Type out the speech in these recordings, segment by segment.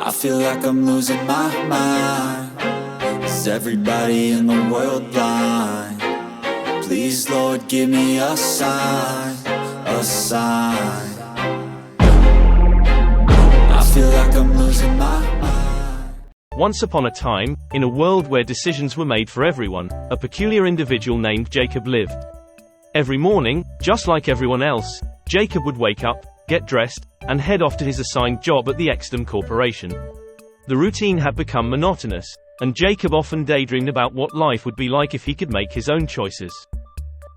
I feel like I'm losing my mind. Is everybody in the world blind? Please, Lord, give me a sign, a sign. I feel like I'm losing my mind. Once upon a time, in a world where decisions were made for everyone, a peculiar individual named Jacob lived. Every morning, just like everyone else, Jacob would wake up, get dressed, and head off to his assigned job at the Exdom Corporation. The routine had become monotonous, and Jacob often daydreamed about what life would be like if he could make his own choices.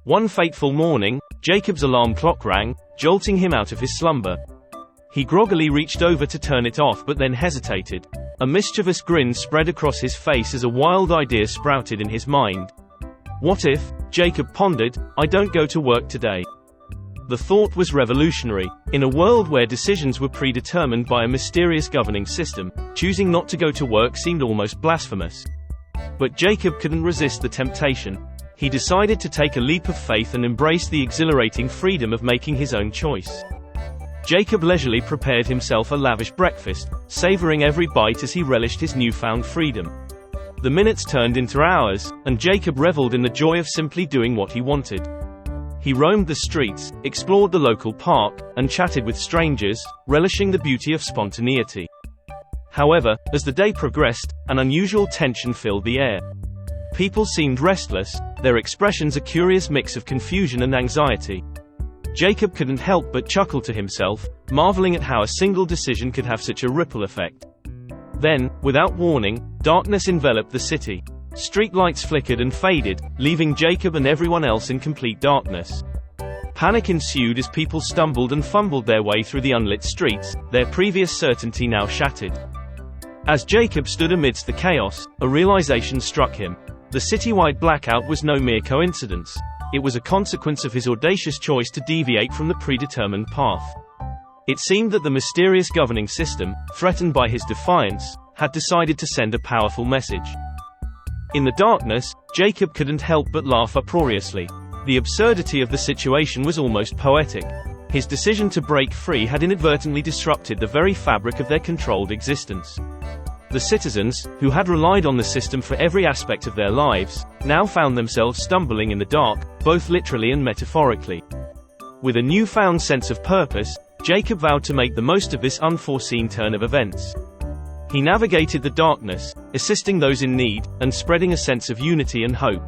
One fateful morning, Jacob's alarm clock rang, jolting him out of his slumber. He groggily reached over to turn it off but then hesitated. A mischievous grin spread across his face as a wild idea sprouted in his mind. What if, Jacob pondered, I don't go to work today? The thought was revolutionary. In a world where decisions were predetermined by a mysterious governing system, choosing not to go to work seemed almost blasphemous. But Jacob couldn't resist the temptation. He decided to take a leap of faith and embrace the exhilarating freedom of making his own choice. Jacob leisurely prepared himself a lavish breakfast, savoring every bite as he relished his newfound freedom. The minutes turned into hours, and Jacob reveled in the joy of simply doing what he wanted. He roamed the streets, explored the local park, and chatted with strangers, relishing the beauty of spontaneity. However, as the day progressed, an unusual tension filled the air. People seemed restless, their expressions a curious mix of confusion and anxiety. Jacob couldn't help but chuckle to himself, marveling at how a single decision could have such a ripple effect. Then, without warning, darkness enveloped the city. Street lights flickered and faded, leaving Jacob and everyone else in complete darkness. Panic ensued as people stumbled and fumbled their way through the unlit streets, their previous certainty now shattered. As Jacob stood amidst the chaos, a realization struck him. The citywide blackout was no mere coincidence. It was a consequence of his audacious choice to deviate from the predetermined path. It seemed that the mysterious governing system, threatened by his defiance, had decided to send a powerful message. In the darkness, Jacob couldn't help but laugh uproariously. The absurdity of the situation was almost poetic. His decision to break free had inadvertently disrupted the very fabric of their controlled existence. The citizens, who had relied on the system for every aspect of their lives, now found themselves stumbling in the dark, both literally and metaphorically. With a newfound sense of purpose, Jacob vowed to make the most of this unforeseen turn of events. He navigated the darkness, assisting those in need, and spreading a sense of unity and hope.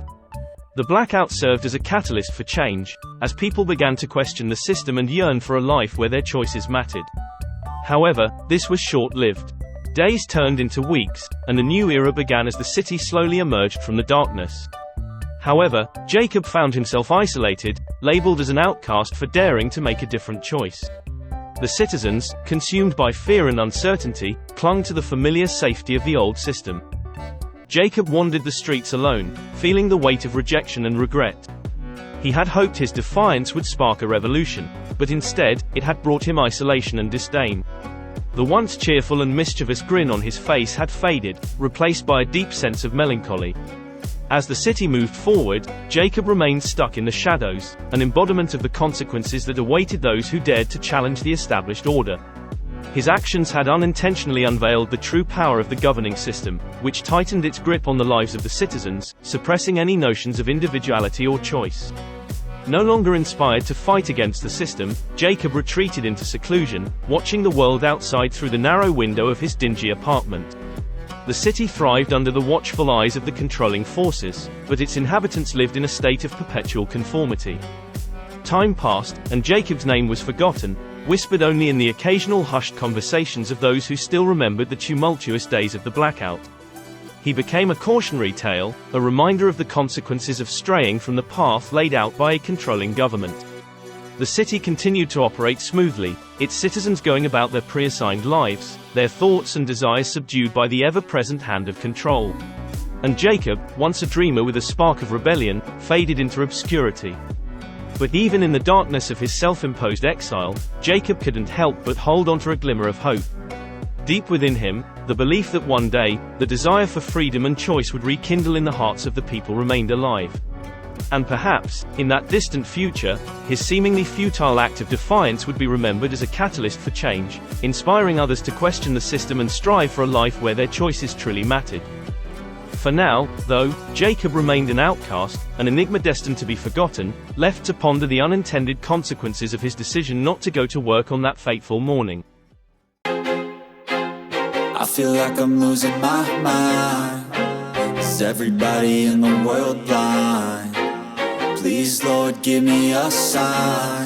The blackout served as a catalyst for change, as people began to question the system and yearn for a life where their choices mattered. However, this was short-lived. Days turned into weeks, and a new era began as the city slowly emerged from the darkness. However, Jacob found himself isolated, labeled as an outcast for daring to make a different choice. The citizens, consumed by fear and uncertainty, clung to the familiar safety of the old system. Jacob wandered the streets alone, feeling the weight of rejection and regret. He had hoped his defiance would spark a revolution, but instead, it had brought him isolation and disdain. The once cheerful and mischievous grin on his face had faded, replaced by a deep sense of melancholy. As the city moved forward, Jacob remained stuck in the shadows, an embodiment of the consequences that awaited those who dared to challenge the established order. His actions had unintentionally unveiled the true power of the governing system, which tightened its grip on the lives of the citizens, suppressing any notions of individuality or choice. No longer inspired to fight against the system, Jacob retreated into seclusion, watching the world outside through the narrow window of his dingy apartment. The city thrived under the watchful eyes of the controlling forces, but its inhabitants lived in a state of perpetual conformity. Time passed, and Jacob's name was forgotten, whispered only in the occasional hushed conversations of those who still remembered the tumultuous days of the blackout. He became a cautionary tale, a reminder of the consequences of straying from the path laid out by a controlling government. The city continued to operate smoothly, its citizens going about their pre-assigned lives, their thoughts and desires subdued by the ever-present hand of control. And Jacob, once a dreamer with a spark of rebellion, faded into obscurity. But even in the darkness of his self-imposed exile, Jacob couldn't help but hold on to a glimmer of hope. Deep within him, the belief that one day, the desire for freedom and choice would rekindle in the hearts of the people remained alive. And perhaps, in that distant future, his seemingly futile act of defiance would be remembered as a catalyst for change, inspiring others to question the system and strive for a life where their choices truly mattered. For now, though, Jacob remained an outcast, an enigma destined to be forgotten, left to ponder the unintended consequences of his decision not to go to work on that fateful morning. I feel like I'm losing my mind. Is everybody in the world blind? Please, Lord, give me a sign.